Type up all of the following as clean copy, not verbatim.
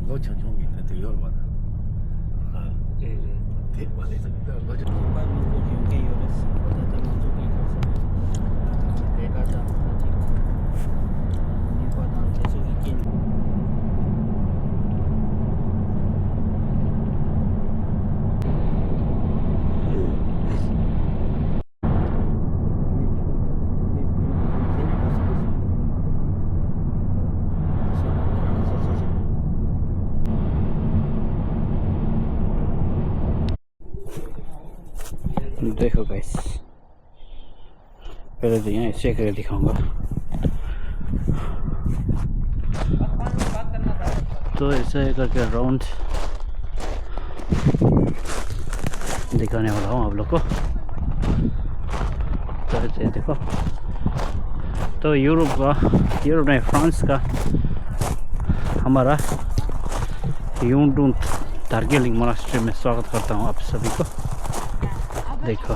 노천 종이 그때 열받아. 예. 대만에서 노천. देखो गाइस, पहले तो यहाँ ऐसे करके दिखाऊंगा। तो ऐसे करके राउंड दिखाने वाला हूँ आप लोग को। तो ऐसे देखो, तो यूरोप नहीं, फ्रांस का हमारा यूंडून दार्जिलिंग मोनास्ट्री में स्वागत करता हूँ आप सभी को। देखो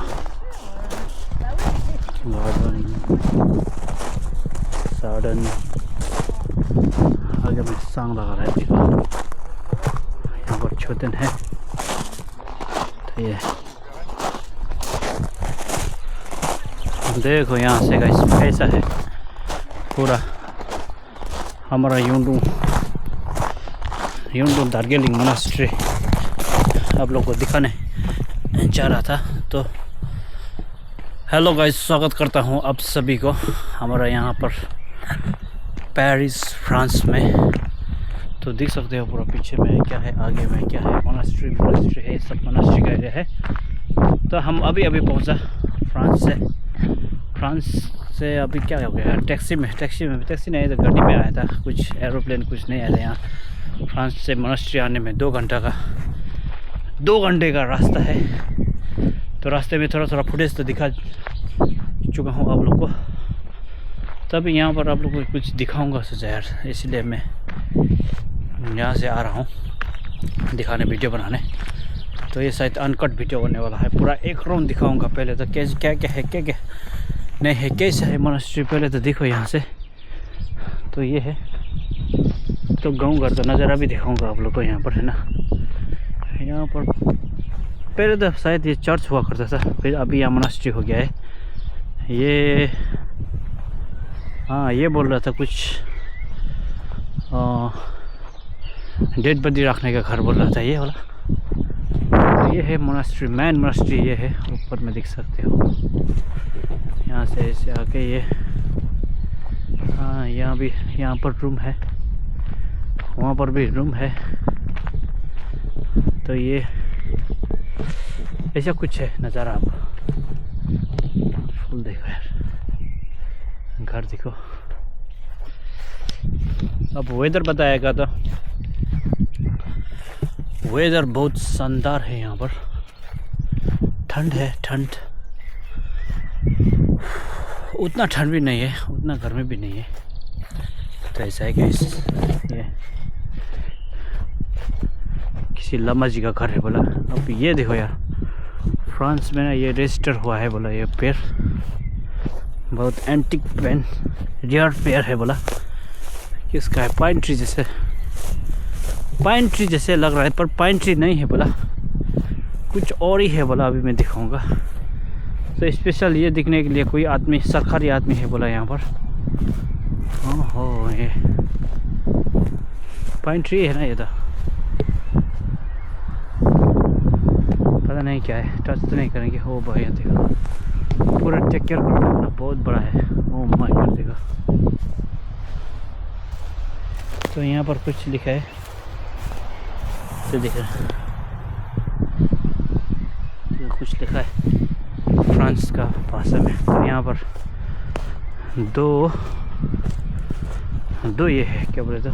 गार्डन आगे में सांग लगा रहा है। देखो यहाँ पर छोटन है। तो ये देखो यहाँ से गाइस कैसा है पूरा हमारा यूंडून दार्जिलिंग मोनास्ट्री आप लोग को दिखाने जा रहा था। तो हेलो गाइस, स्वागत करता हूं आप सभी को हमारा यहाँ पर पेरिस फ्रांस में। तो देख सकते हो पूरा पीछे में क्या है, आगे में क्या है, मोनास्ट्री है, सब मोनास्ट्री का एरिया है। तो हम अभी पहुंचा फ्रांस से अभी क्या हो गया, टैक्सी नहीं तो गाड़ी में आया था, कुछ एरोप्लेन कुछ नहीं आया था। यहाँ फ्रांस से मोनास्ट्री आने में 2 घंटे का रास्ता है। तो रास्ते में थोड़ा फुटेज तो दिखा चुका हूँ आप लोग को। तभी यहाँ पर आप लोग को कुछ दिखाऊंगा सोचा यार, इसलिए मैं यहाँ से आ रहा हूँ दिखाने, वीडियो बनाने। तो ये शायद अनकट वीडियो होने वाला है, पूरा एक राउंड दिखाऊंगा। पहले तो क्या है नहीं है, कैसा है मोनास्ट्री पहले तो देखो यहाँ से। तो ये है, तो गाँव घर का नज़ारा भी दिखाऊंगा आप लोग को यहाँ पर, है ना। यहाँ पर पहले तो शायद ये चर्च हुआ करता था, फिर अभी यहाँ मोनास्ट्री हो गया है। ये हाँ, ये बोल रहा था कुछ डेड बॉडी रखने का घर बोल रहा था ये वाला। तो ये है मोनास्ट्री, मेन मोनास्ट्री ये है, ऊपर में देख सकते हो। यहाँ से ऐसे आके ये, हाँ यहाँ पर रूम है, वहाँ पर भी रूम है। तो ये ऐसा कुछ है नज़ारा। आप फुल देखो यार, घर देखो। अब वेदर बताएगा तो वेदर बहुत शानदार है यहाँ पर। ठंड है, उतना ठंड भी नहीं है, उतना गर्मी भी नहीं है। तो ऐसा है गाइस, ये किसी लम्मा जी का घर है बोला। अब ये देखो यार, फ्रांस में ना ये रजिस्टर हुआ है बोला, ये पेड़ बहुत एंटिक रेयर पेड़ है बोला। किसका है, पाइन ट्री जैसे लग रहा है, पर पाइन ट्री नहीं है बोला, कुछ और ही है बोला। अभी मैं दिखाऊंगा। तो स्पेशल ये दिखने के लिए कोई आदमी, सरकारी आदमी है बोला यहाँ पर। ओहो, ये पाइन ट्री है ना ये तो, पता नहीं क्या है, टच तो नहीं करेंगे। हो भाई देखो, पूरा टेक केयर करता है, बहुत बड़ा है। ओ माय गॉड देखो। तो यहाँ पर कुछ लिखा है, तो देख रहे कुछ लिखा है फ्रांस का भाषा में। तो यहाँ पर दो ये है, क्या बोले तो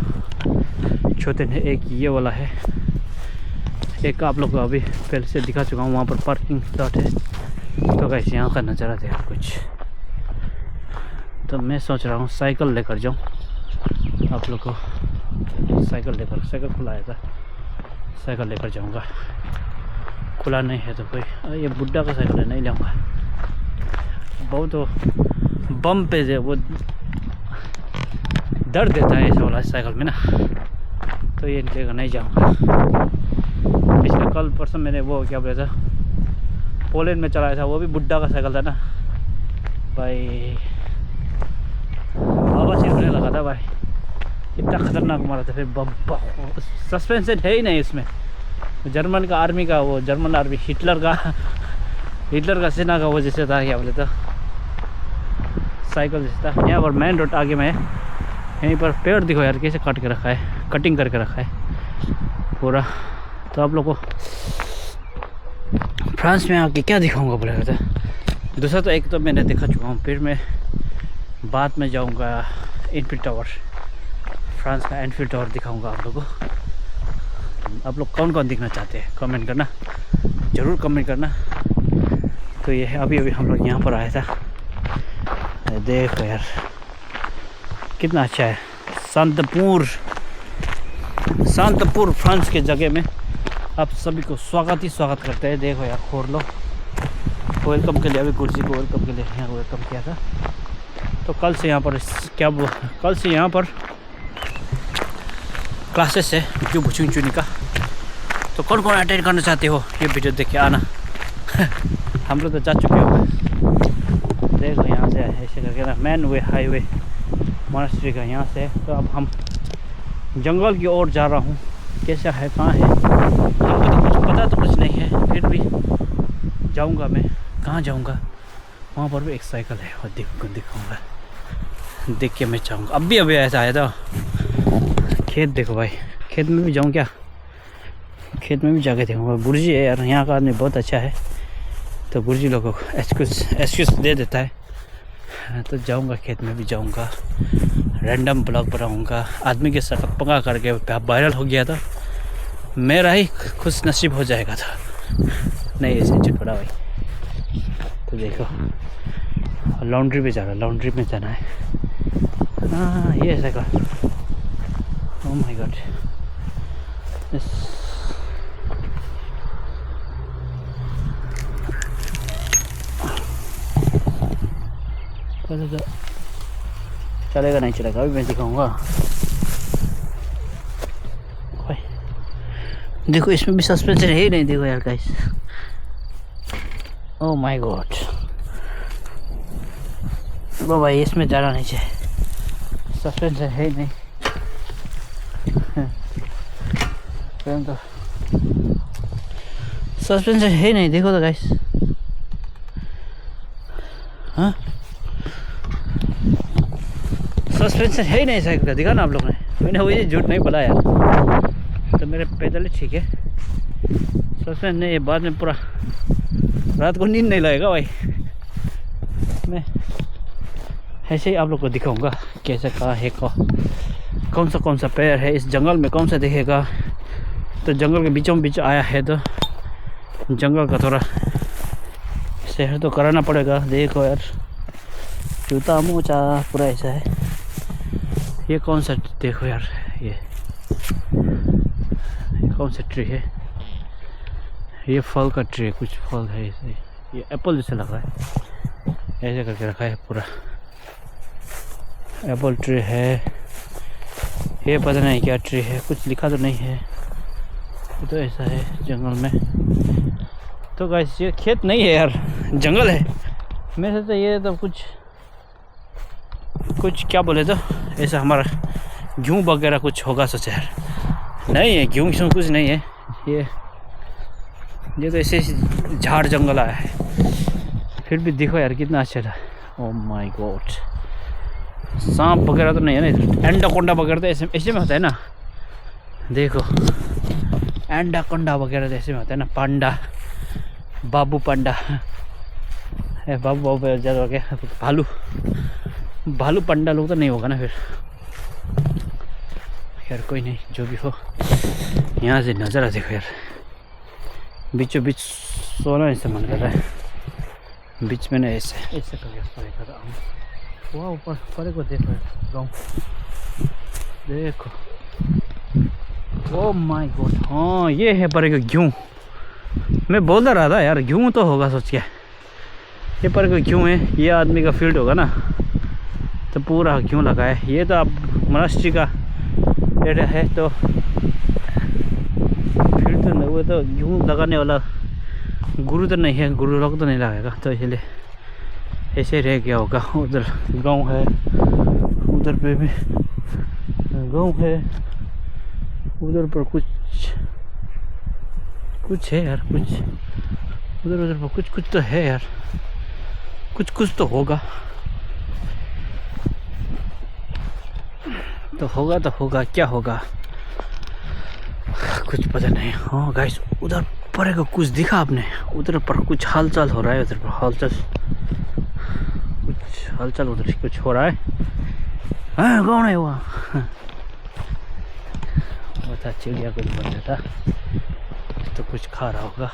छोटे हैं। एक ये वाला है, एक आप लोग को अभी पहले से दिखा चुका हूँ, वहाँ पर पार्किंग स्लॉट है। तो गाइस यहाँ का नज़ारा देखो कुछ। तो मैं सोच रहा हूँ साइकिल लेकर जाऊँ आप लोग को, साइकिल खुला है था, साइकिल लेकर जाऊँगा। खुला नहीं है तो कोई, ये बुड्ढा का साइकिल है, नहीं लाऊंगा। बहुत बम पे वो दर्द देता है ऐसा वाला साइकिल में ना। तो ये निकलेगा, नहीं जाऊँगा। पिछले कल परसों मैंने वो क्या बोला था, पोलैंड में चलाया था, वो भी बुड्ढा का साइकिल था ना भाई, आवाज़ ही होने लगा था भाई, इतना ख़तरनाक मारा था। फिर सस्पेंशन है ही नहीं इसमें। जर्मन का आर्मी का, वो जर्मन आर्मी हिटलर का सेना का वो जैसे था, क्या बोले था, साइकिल जैसे था। यहाँ पर मेन रोड आगे में है, यहीं पर पेड़ दिखो यार कैसे काट के रखा है, कटिंग करके रखा है पूरा। तो आप लोग को फ्रांस में आके क्या दिखाऊंगा बोलेगा था। दूसरा तो एक तो मैंने देखा चुका हूँ, फिर मैं बाद में जाऊँगा एनफील्ड टावर, फ्रांस का एनफील्ड टावर दिखाऊंगा आप लोगों को। आप लोग कौन कौन दिखना चाहते हैं कमेंट करना, ज़रूर कमेंट करना। तो ये है, अभी हम लोग यहाँ पर आया था। देखो यार कितना अच्छा है, शांतपुर फ्रांस के जगह में आप सभी को स्वागत करते हैं। देखो यार, खोल लो, वेलकम के लिए अभी कुर्सी को वेलकम के लिए यहाँ वेलकम किया था। तो कल से यहाँ पर कल से यहाँ पर क्लासेस है जो बुचुंचुनी का। तो कौन कौन अटेंड करना चाहते हो ये वीडियो देख के आना। हम लोग तो जा चुके हो। देखो यहाँ से ऐसे करके ना मेन वे हाईवे मोनास्ट्री का यहाँ से। तो अब हम जंगल की ओर जा रहा हूँ। कैसा है, कहाँ है हमको तो कुछ पता तो कुछ नहीं है, फिर भी जाऊँगा मैं। कहाँ जाऊँगा, वहाँ पर भी एक साइकिल है और दिखाऊँगा, देख के मैं चाहूँगा। अभी ऐसा आया था। खेत देखो भाई, खेत में भी जाऊँ क्या, खेत में भी जाके देखूँगा। बुर्जी है यार, यहाँ का आदमी बहुत अच्छा है, तो बुर्जी लोगों को एक्सक्यूज दे देता है। तो जाऊँगा, खेत में भी जाऊँगा, रैंडम ब्लॉग बनाऊँगा। आदमी के साथ पंगा करके वायरल हो गया था, मेरा ही खुश नसीब हो जाएगा था। नहीं ऐसे चटपटा भाई। तो देखो लॉन्ड्री पे जा रहा है, लॉन्ड्री में जाना है। हाँ ये ऐसा का, ओह माय गॉड। चलेगा नहीं चलेगा, अभी मैं दिखाऊंगा। देखो इसमें भी सस्पेंशन है ही नहीं, देखो यार गाइस, ओह माय गॉड। भाई इसमें जाना नहीं चाहिए, सस्पेंशन है ही नहीं। तो सस्पेंशन है ही नहीं, देखो तो गाइस। हाँ सस्पेंशन है ही नहीं साइकिल का, दिखा ना आप लोग ने। मैंने वही झूठ नहीं बोला यार, तो मेरे पैदल ही ठीक है। सस्पेंशन नहीं है, बाद में पूरा रात को नींद नहीं लगेगा भाई। मैं ऐसे ही आप लोग को दिखाऊंगा कैसे कहाँ है, कौन सा पेड़ है इस जंगल में, कौन सा दिखेगा। तो जंगल के बीचों बीच आया है, तो जंगल का थोड़ा शहर तो कराना पड़ेगा। देखो यार जूता मोचा पूरा ऐसा है। ये कौन सा, देखो यार ये कौन सा ट्री है, ये फल का ट्री है, कुछ फल है ऐसे। ये एप्पल जैसे लगा है, ऐसे करके रखा है पूरा, एप्पल ट्री है। ये पता नहीं क्या ट्री है, कुछ लिखा तो नहीं है। ये तो ऐसा है जंगल में। तो गाइस ये खेत नहीं है यार, जंगल है। मैं सोचता ये तो कुछ क्या बोले, तो ऐसा हमारा गेहूँ वगैरह कुछ होगा सोचा यार। नहीं है गेहूँ कुछ नहीं है, ये तो ऐसे झाड़ जंगल आया है। फिर भी देखो यार कितना अच्छा था। ओह माय गॉड, सांप वगैरह तो नहीं है ना, एंडाकोंडा वगैरह तो ऐसे में होता है ना। देखो एंडाकोंडा वगैरह तो ऐसे में होता है ना, पांडा, बाबू पांडा है, बाबू ज़्यादा हो गया। भालू पांडा लोग तो नहीं होगा ना फिर। यार कोई नहीं, जो भी हो। यहाँ से नज़ारा देखो यार, बीचों बीच सोना ऐसे मन कर रहा है। बीच में ना ऐसे करके वहाँ ऊपर परे को देखो गाँव, देखो। ओह माय गॉड, हाँ ये है परे का गेहूँ। मैं बोल रहा था यार गेहूँ तो होगा सोच के। ये पर का गेहूँ है, ये आदमी का फील्ड होगा ना, तो पूरा गेहूँ लगा है। ये तो आप मोनास्ट्री का एरिया है, तो फिर तो वो तो यूँ लगाने वाला गुरु तो नहीं है, गुरु लोग तो नहीं लगाएगा, तो इसलिए ऐसे रह गया होगा। उधर गांव है, उधर पे भी गांव है, उधर पर कुछ है यार, कुछ उधर पर कुछ तो है यार, कुछ तो होगा, तो होगा क्या होगा कुछ पता नहीं। हाँ गाइस, उधर पर को कुछ दिखा आपने, उधर पर कुछ हालचाल हो रहा है, उधर पर हालचाल उधर कुछ हो रहा है। हाँ कौन है वहाँ? बता, चिड़िया कुछ बन रहा था, तो कुछ खा रहा होगा,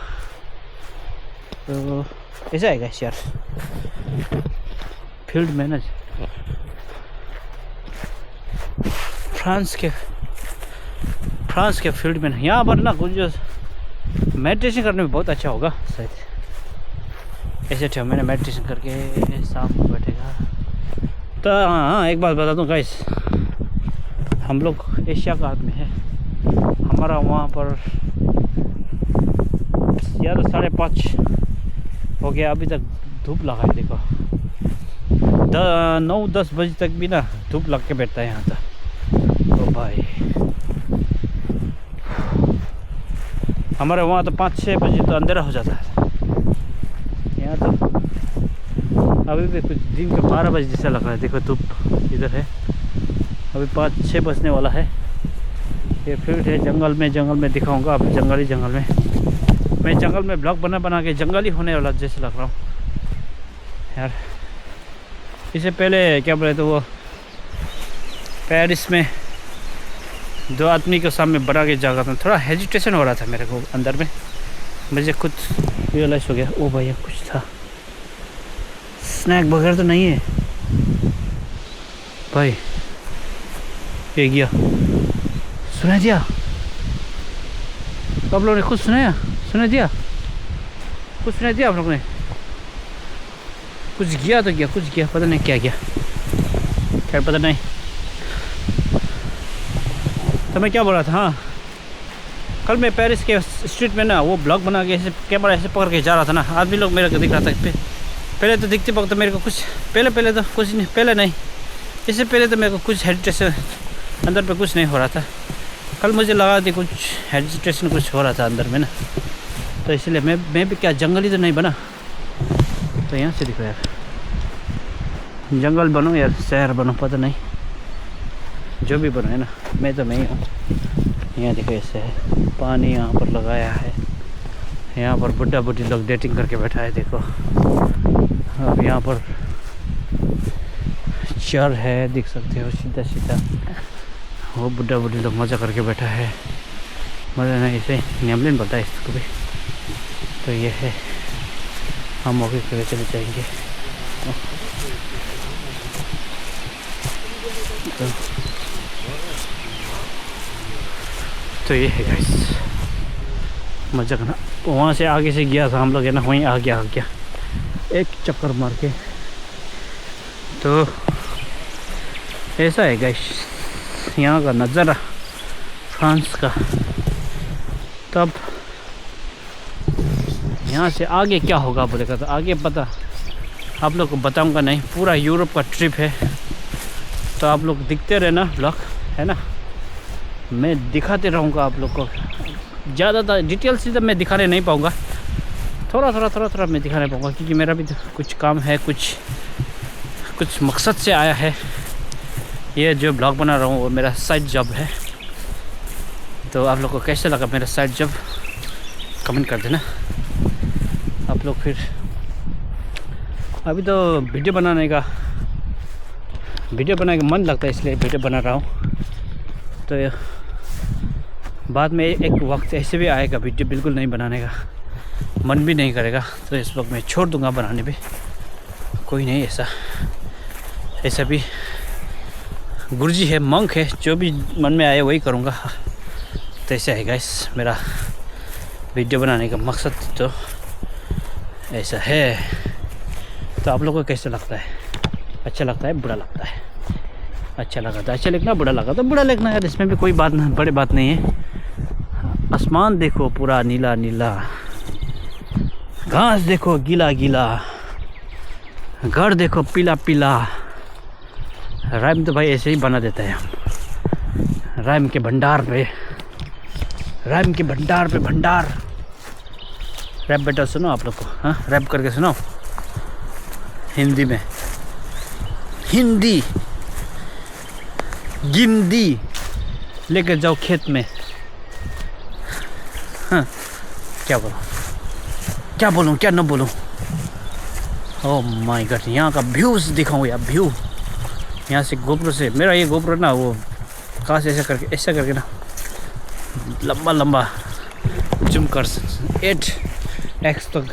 तो ऐसा है गाइस यार फील्ड में ना। फ्रांस के फील्ड में यहाँ पर ना कुछ जो मेडिटेशन करने में बहुत अच्छा होगा शायद। ऐसे ठहर मैंने मेडिटेशन करके शाम को बैठेगा। तो हाँ, एक बात बता दूँ गाइस, हम लोग एशिया का आदमी है, हमारा वहाँ पर या तो 5:30 हो गया, अभी तक धूप लगा है। देखो 9-10 बजे तक भी ना धूप लग के बैठता है यहाँ तक। तो भाई हमारे वहाँ तो 5-6 बजे तो अंधेरा हो जाता है, यहाँ तो अभी भी कुछ दिन के 12 बजे जैसा लग रहा है। देखो धूप इधर है, अभी 5-6 बजने वाला है। ये फील्ड है जंगल में दिखाऊंगा आप, जंगल में मैं जंगल में ब्लॉग बना के जंगल ही होने वाला जैसे लग रहा हूँ यार। इससे पहले क्या बोले तो वो पेरिस में 2 आदमी के सामने बना के जगह था, थोड़ा हेजिटेशन हो रहा था मेरे को अंदर में, मुझे खुद रियलाइज़ हो गया। ओ भैया कुछ था, स्नैक वगैरह तो नहीं है भाई। ये गया, सुना दिया आप लोगों ने? खुद सुना दिया आप लोगों ने? कुछ गया तो गया, कुछ गया, पता नहीं क्या गया, खैर पता नहीं। तो मैं क्या बोल रहा था, हाँ कल मैं पेरिस के स्ट्रीट में ना वो ब्लॉग बना के ऐसे कैमरा ऐसे पकड़ के जा रहा था ना, आदमी लोग मेरे को दिख रहा था। पहले तो दिखते वक्त तो मेरे को कुछ पहले तो कुछ नहीं, इससे पहले तो मेरे को कुछ हेजिटेशन अंदर पे कुछ नहीं हो रहा था। कल मुझे लगा कि कुछ हेजिटेशन कुछ हो रहा था अंदर में ना, तो इसलिए मैं भी क्या जंगल ही तो नहीं बना। तो यहाँ से देखो यार, जंगल बनो यार शहर बनो पता नहीं, जो भी बनो है ना, मैं तो मैं ही हूँ। यहाँ देखो ऐसे है, पानी यहाँ पर लगाया है, यहाँ पर बुढ़ा बुढ़ी लोग डेटिंग करके बैठा है। देखो अब यहाँ पर चर है, देख सकते हो सीधा वो बुढ़ा बुढ़ी लोग मज़ा करके बैठा है, मज़ा नहीं, इसे नेमलिन बोलता है इसको भी। तो ये है, हम मौके पे चले जाएंगे। तो ये है गाइस, मज़ा करना। वहाँ से आगे से गया था हम लोग है ना, वहीं आ गया एक चक्कर मार के। तो ऐसा है गाइस यहाँ का नज़ारा फ्रांस का। तब यहाँ से आगे क्या होगा बोलेगा तो आगे पता आप लोग को बताऊंगा नहीं, पूरा यूरोप का ट्रिप है। तो आप लोग दिखते रहना ब्लॉग है ना, मैं दिखाते रहूँगा आप लोग को। ज़्यादा डिटेल से तो मैं दिखाने नहीं पाऊँगा, थोड़ा मैं दिखाने पाऊँगा, क्योंकि मेरा भी तो कुछ काम है, कुछ मकसद से आया है। ये जो ब्लॉग बना रहा हूँ वो मेरा साइड जॉब है। तो आप लोग को कैसे लगा मेरा साइड जॉब कमेंट कर देना आप लोग। फिर अभी तो वीडियो बनाने का मन लगता है, इसलिए वीडियो बना रहा हूँ। तो बाद में एक वक्त ऐसे भी आएगा वीडियो बिल्कुल नहीं बनाने का मन भी नहीं करेगा, तो इस वक्त मैं छोड़ दूँगा बनाने भी। कोई नहीं, ऐसा भी गुरुजी है, मंक है, जो भी मन में आए वही करूँगा। तो ऐसे है गाइस मेरा वीडियो बनाने का मकसद तो ऐसा है। तो आप लोगों को कैसा लगता है? अच्छा लगता है, बुरा लगता है? अच्छा लगा था, अच्छा लिखना, बुरा लगा था बुरा लिखना यार, इसमें भी कोई बात नहीं, बड़ी बात नहीं है। आसमान देखो पूरा नीला नीला, घास देखो गीला गीला, घर देखो पीला पीला। राइम तो भाई ऐसे ही बना देता है हम, राइम के भंडार पे, राइम के भंडार पे भंडार। रैप बेटा सुनो आप लोग को, हाँ रैप करके सुनो हिंदी में, हिंदी गिंदी लेकर जाओ खेत में। हाँ क्या बोलूँ, क्या बोलूँ, क्या न बोलूँ। ओह माय गॉड, यहाँ का व्यूज दिखाऊँ यार, व्यू यहाँ से गोप्रो से, मेरा ये गोप्रो ना वो कहाँ से ऐसा करके ना लंबा लंबा जूम कर 8x तक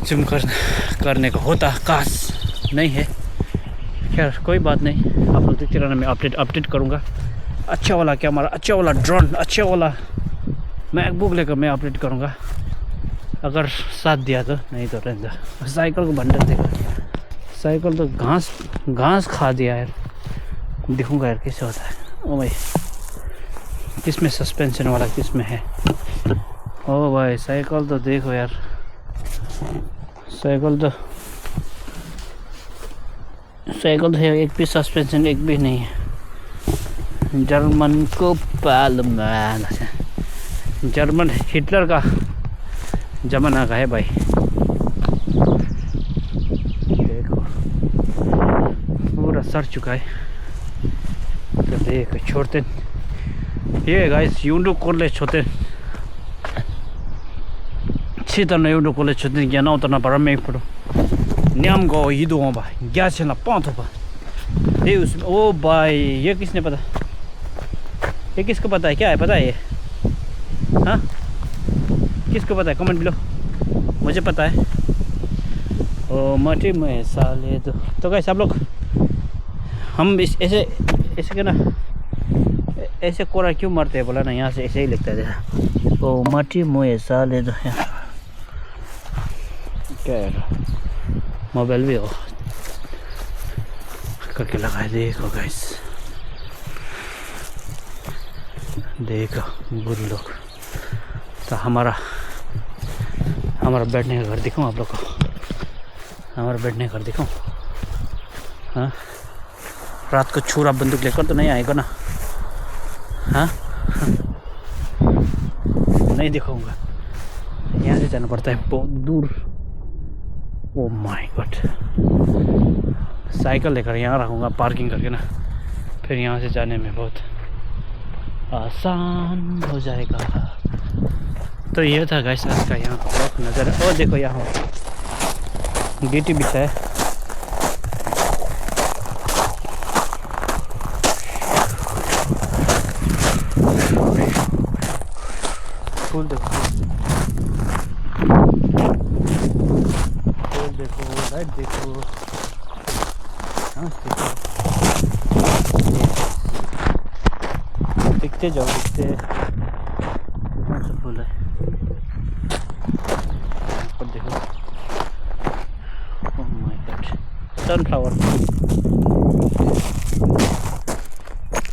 जूम करने का होता, काश नहीं है। खैर कोई बात नहीं, आप लोग देखते रहना, मैं अपडेट करूँगा। अच्छा वाला क्या हमारा अच्छा वाला ड्रोन, अच्छा वाला मैकबुक लेकर मैं अपडेट करूँगा, अगर साथ दिया तो, नहीं तो रहता। साइकिल को भंडार देखो, साइकिल तो घास खा दिया यार, दिखूँगा यार कैसे होता है। ओ भाई किस में सस्पेंशन वाला किस में है। ओ भाई साइकिल तो देखो यार, साइकिल तो है, एक भी सस्पेंशन एक भी नहीं है। जर्मन को पालमान, जर्मन हिटलर का जमाना का है भाई। देखो पूरा सड़ चुका है, तो देखो छोड़ते ये गाइस यूंडो कॉलेज छोटे 치던 यूंडो कॉलेज छोटे क्या ना उतना बड़ा में पड़ो न्याम को इधो बा क्या चला पांच बा ये उसमें। ओ भाई ये किसने पता, ये किसको पता है, क्या है पता है ये, हाँ किसको पता है कमेंट बिलो, मुझे पता है। ओ मटी में साले तो गाइस आप लोग, हम इस ऐसे के ना ऐसे कोरा क्यों मरते हैं बोला ना, यहाँ से ऐसे ही लिखता है। ओ मटी मोए साले तो क्या है, मोबाइल भी हो करके लगाए। देखो गाइस देखो गुड लोग, तो हमारा बैठने का घर दिखाऊं आप लोग को, हमारा बैठने का घर दिखाऊं। हाँ रात को छुरा बंदूक लेकर तो नहीं आएगा ना, हाँ नहीं दिखाऊंगा, यहाँ से जाना पड़ता है बहुत दूर। ओ माय गॉड, साइकिल लेकर यहाँ रखूँगा पार्किंग करके ना, फिर यहाँ से जाने में बहुत आसान हो जाएगा। तो ये था गाइस आज का यहाँ का ब्लॉग नज़र। और देखो यहाँ गिट्टी बिछा है, फूल देखो, फूल देखो, लाइट देखो, हाँ देखो, दिखते जाओ दिखते, कौन सा फूल है पर देखो। ओह माय गॉड, सनफ्लावर,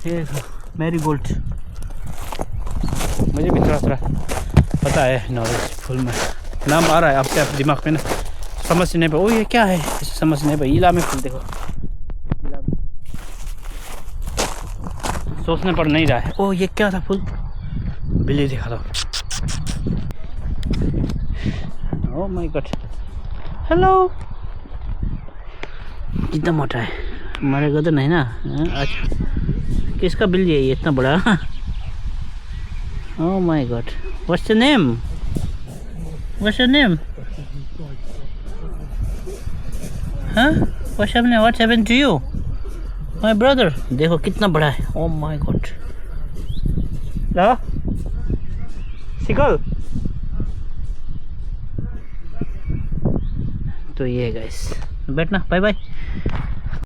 ये मैरीगोल्ड, मुझे भी थोड़ा पता है नॉलेज, फुल में नाम आ रहा है आपके आप दिमाग में ना, समझ नहीं पे। ओ ये क्या है, समझ नहीं पे। इला में फूल देखो, इला में सोचने पर नहीं रहा है। ओ ये क्या था फूल, बिल्ली दिखा दो। ओ माय गॉड, हेलो, कितना मोटा है, मरेगा तो नहीं ना। अच्छा किसका बिल्ली है ये इतना बड़ा। Oh my god, what's your name? What's your name? Huh? What's happening? What's happened to you? My brother. देखो कितना बड़ा है। Oh my god. ला सिकल। तो ये गाइस बैठना, बाय बाय।